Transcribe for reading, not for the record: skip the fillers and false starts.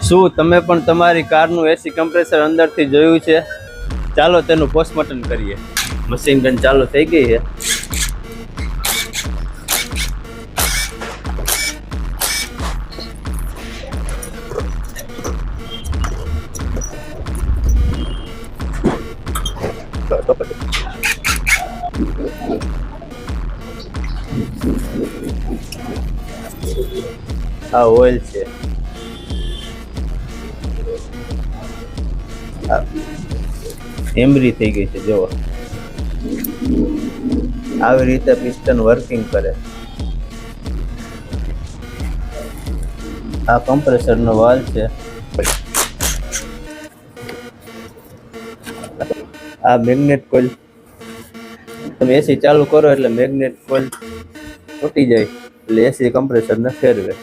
શું તમે પણ તમારી કારનું એસી કમ્પ્રેસર અંદરથી જોયું છે? ચાલો તેનું પોસ્ટમોર્ટમ કરીએ. મશીન ગન ચાલુ થઈ ગઈ છે. આ ઓઇલ છે. એમરી થઈ ગઈ છે. જો આવી રીતે પિસ્ટન વર્કિંગ કરે. આ કમ્પ્રેસરનો વાલ્વ છે. આ મેગ્નેટ કોઇલ. તમે એસી ચાલુ કરો એટલે મેગ્નેટ કોઇલ તૂટી જાય એટલે એસી કમ્પ્રેસરને ફેરવે.